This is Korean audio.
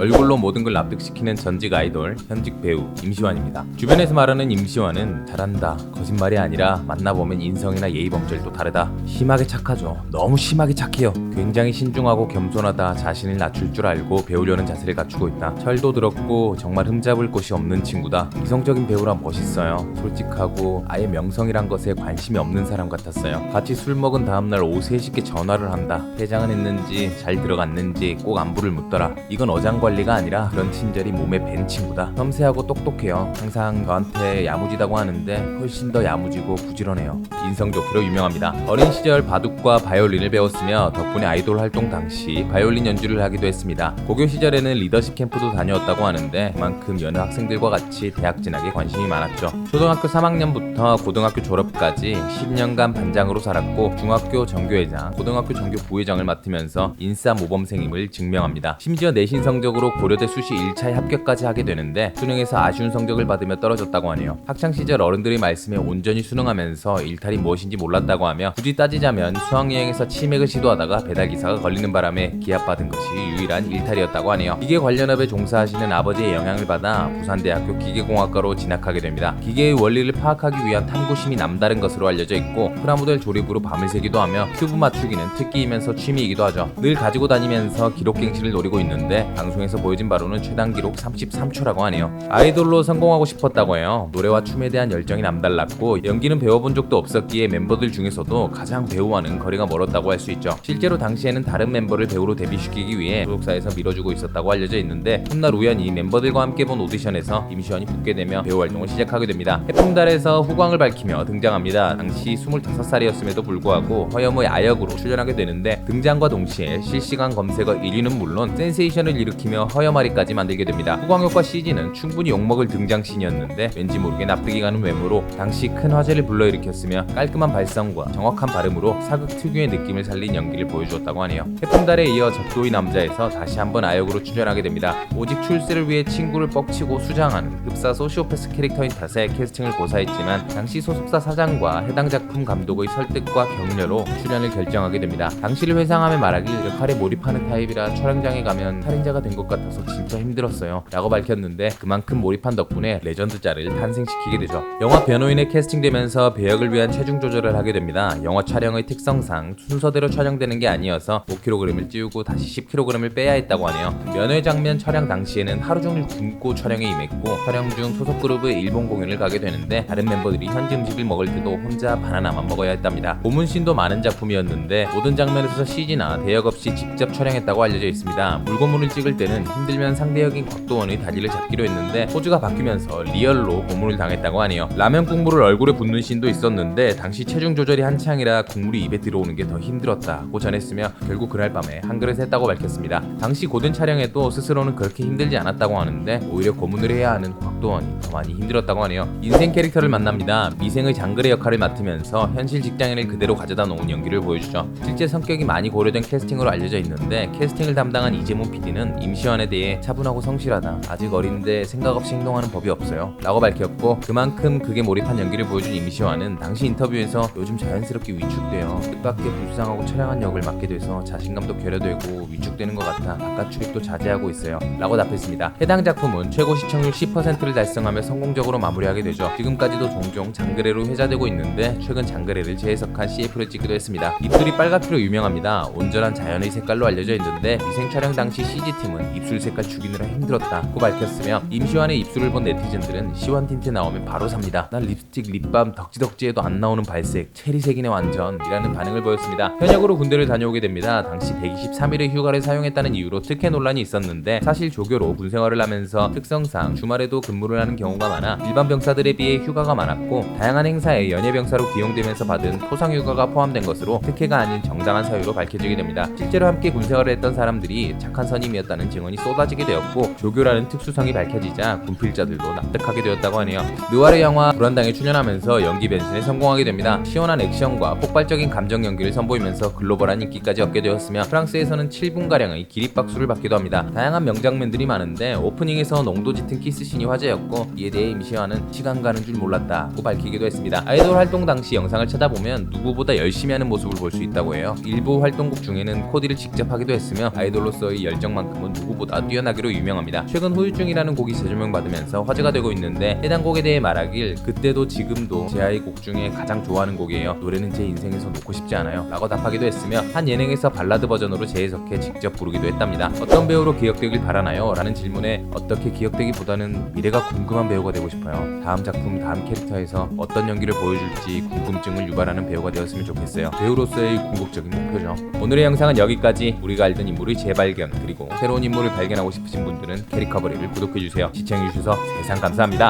얼굴로 모든 걸 납득시키는 전직 아이돌, 현직 배우 임시완입니다. 주변에서 말하는 임시완은 잘한다, 거짓말이 아니라 만나보면 인성이나 예의 범절도 다르다. 심하게 착하죠. 너무 심하게 착해요. 굉장히 신중하고 겸손하다. 자신을 낮출 줄 알고 배우려는 자세를 갖추고 있다. 철도 들었고 정말 흠잡을 곳이 없는 친구다. 이성적인 배우라 멋있어요. 솔직하고 아예 명성이란 것에 관심이 없는 사람 같았어요. 같이 술 먹은 다음날 오후 3시께 전화를 한다. 해장은 했는지 잘 들어갔는지 꼭 안부를 묻더라. 이건 어장관리가 아니라 그런 친절이 몸에 밴 친구다. 섬세하고 똑똑해요. 항상 저한테 야무지다고 하는데 훨씬 더 야무지고 부지런해요. 인성 좋기로 유명합니다. 어린 시절 바둑과 바이올린을 배웠으며 덕분에 아이돌 활동 당시 바이올린 연주를 하기도 했습니다. 고교 시절에는 리더십 캠프도 다녀왔다고 하는데 그만큼 여느 학생들과 같이 대학 진학에 관심이 많았죠. 초등학교 3학년부터 고등학교 졸업까지 10년간 반장으로 살았고 중학교 정교회장, 고등학교 정교 부회장을 맡으면서 인싸 모범생임을 증명합니다. 심지어 내신 성적으로 고려대 수시 1차에 합격까지 하게 되는데 수능에서 아쉬운 성적을 받으며 떨어졌다고 하네요. 학창시절 어른들의 말씀에 온전히 순응하면서 일탈이 무엇인지 몰랐다고 하며 굳이 따지자면 수학여행에서 치맥을 시도하다가 배달기사가 걸리는 바람에 기합받은 것이 유일한 일탈이었다고 하네요. 기계 관련업에 종사하시는 아버지의 영향을 받아 부산대학교 기계공학과로 진학하게 됩니다. 기계의 원리를 파악하기 위한 탐구심이 남다른 것으로 알려져 있고 프라모델 조립으로 밤을 새기도 하며 큐브 맞추기는 특기이면서 취미이기도 하죠. 늘 가지고 다니면서 기록갱신을 노리고 있는데 방송에서 보여진 바로는 최단 기록 33초라고 하네요. 아이돌로 성공하고 싶었다고 해요. 노래와 춤에 대한 열정이 남달랐고 연기는 배워본 적도 없었기에 멤버들 중에서도 가장 배우와는 거리가 멀었다고 할 수 있죠. 실제로 당시에는 다른 멤버를 배우로 데뷔시키기 위해 소속사에서 밀어주고 있었다고 알려져 있는데 훗날 우연히 멤버들과 함께 본 오디션에서 임시완이 붙게 되며 배우 활동을 시작하게 됩니다. 해풍달에서 후광을 밝히며 등장합니다. 당시 25살이었음에도 불구하고 허여무의 아역으로 출연하게 되는데 등장과 동시에 실시간 검색어 1위는 물론 센세이션을 일으키며 허여마리까지 만들게 됩니다. 후광효과 CG는 충분히 욕먹을 등장씬이었는데 왠지 모르게 납득이 가는 외모로 당시 큰 화제를 불러일으켰으며 깔끔한 발성과 정확한 발음으로 사극 특유의 느낌을 살린 연기를 보여주었다고 하네요. 해풍달에 이어 적도의 남자에서 다시 한번 아역으로 출연하게 됩니다. 오직 출세를 위해 친구를 뻑치고 수장하는 흡사 소시오패스 캐릭터인 탓에 캐스팅을 고사했지만 당시 소속사 사장과 해당 작품 감독의 설득과 격려로 출연을 결정하게 됩니다. 당시를 회상하며 말하길 역할에 몰입하는 타입이라 촬영장에 가면 살인자가 된 것 같아서 진짜 힘들었어요 라고 밝혔는데 그만큼 몰입한 덕분에 레전드 짤을 탄생시키게 되죠. 영화 변호인에 캐스팅되면서 배역을 위한 체중 조절을 하게 됩니다. 영화 촬영의 특성상 순서대로 촬영되는 게 아니어서 5kg을 찌우고 다시 10kg을 빼야 했다고 하네요. 면회 장면 촬영 당시에는 하루 종일 굶고 촬영에 임했고 촬영 중 소속 그룹의 일본 공연을 가게 되는데 다른 멤버들이 현지 음식을 먹을 때도 혼자 바나나만 먹어야 했답니다. 고문씬도 많은 작품이었는데 모든 장면에서 CG나 대역 없이 직접 촬영했다고 알려져 있습니다. 물고문을 찍을 때는 힘들면 상대 역인 곽도원의 다리를 잡기로 했는데 포즈가 바뀌면서 리얼로 고문을 당했다고 하네요. 라면 국물을 얼굴에 붓는 씬도 있었는데 당시 체중 조절이 한창이라 국물이 입에 들어오는 게 더 힘들었다고 전했으며 결국 그날 밤에 한 그릇 했다고 밝혔습니다. 당시 고된 촬영에도 스스로는 그렇게 힘들지 않았다고 하는데 오히려 고문을 해야 하는 곽도원이 더 많이 힘들었다고 하네요. 인생 캐릭터를 만납니다. 미생의 장글의 역할을 맡으면서 현실 직장인을 그대로 가져다 놓은 연기를 보여주죠. 실제 성격이 많이 고려된 캐스팅으로 알려져 있는데 캐스팅을 담당한 이재문 PD는 임시완에 대해 차분하고 성실하다. 아직 어린데 생각 없이 행동하는 법이 없어요 라고 밝혔고 그만큼 극에 몰입한 연기를 보여준 임시완은 당시 인터뷰에서 요즘 자연스럽게 위축돼요. 뜻밖의 불쌍하고 처량한 역을 맡게 돼서 자신감도 결여되고 위축되는 것 같아 바깥 출입도 자제하고 있어요 라고 답했습니다. 해당 작품은 최고 시청률 10%를 달성하며 성공적으로 마무리하게 되죠. 지금까지도 종종 장그래로 회자되고 있는데 최근 장그래를 재해석한 CF를 찍기도 했습니다. 입술이 빨갛기로 유명합니다. 온전한 자연의 색깔로 알려져 있는데 미생 촬영 당시 CG팀은 입술 색깔 죽이느라 힘들었다고 밝혔으며 임시완의 입술을 본 네티즌들은 시완 틴트 나오면 바로 삽니다. 난 립스틱, 립밤, 덕지덕지에도 안 나오는 발색, 체리색이네 완전 이라는 반응을 보였습니다. 현역으로 군대를 다녀오게 됩니다. 당시 123일의 휴가를 사용했다는 이유로 특혜 논란이 있었는데 사실 조교로 군 생활을 하면서 특성상 주말에도 근무를 하는 경우가 많아 일반 병사들에 비해 휴가가 많았고 다양한 행사에 연예병사로 기용되면서 받은 포상휴가가 포함된 것으로 특혜가 아닌 정당한 사유로 밝혀지게 됩니다. 실제로 함께 군 생활을 했던 사람들이 착한 선임이었다는 증언이 쏟아지게 되었고 조교라는 특수성이 밝혀지자 군필자들도 납득하게 되었다고 하네요. 느와르 영화 불안당에 출연하면서 연기 변신에 성공하게 됩니다. 시원한 액션과 폭발적인 감정 연기를 선보이면서 글로벌한 인기까지 얻게 되었으며 프랑스에서는 7분가량의 기립박수를 받기도 합니다. 다양한 명장면들이 많은데 오프닝에서 농도 짙은 키스씬이 화제였고 이에 대해 임시완은 시간 가는 줄 몰랐다고 밝히기도 했습니다. 아이돌 활동 당시 영상을 찾아보면 누구보다 열심히 하는 모습을 볼 수 있다고 해요. 일부 활동곡 중에는 코디를 직접 하기도 했으며 아이돌로서의 열정만큼은 누구보다 뛰어나기로 유명합니다. 최근 후유증이라는 곡이 재조명 받으면서 화제가 되고 있는데 해당 곡에 대해 말하길 그때도 지금도 제 아이 곡 중에 가장 좋아하는 곡이에요. 노래는 제 인생에서 놓고 싶지 않아요 라고 답하기도 했으며 한 예능에서 발라드 버전으로 재해석해 직접 부르기도 했답니다. 어떤 배우로 기억되길 바라나요? 라는 질문에 어떻게 기억되기보다는 미래가 궁금한 배우가 되고 싶어요. 다음 작품, 다음 캐릭터에서 어떤 연기를 보여줄지 궁금증을 유발하는 배우가 되었으면 좋겠어요. 배우로서의 궁극적인 목표죠. 오늘의 영상은 여기까지. 우리가 알던 인물의 재발견 그리고 새로운 인물을 발견하고 싶으신 분들은 캐릭커버리를 구독해주세요. 시청해주셔서 세상 감사합니다.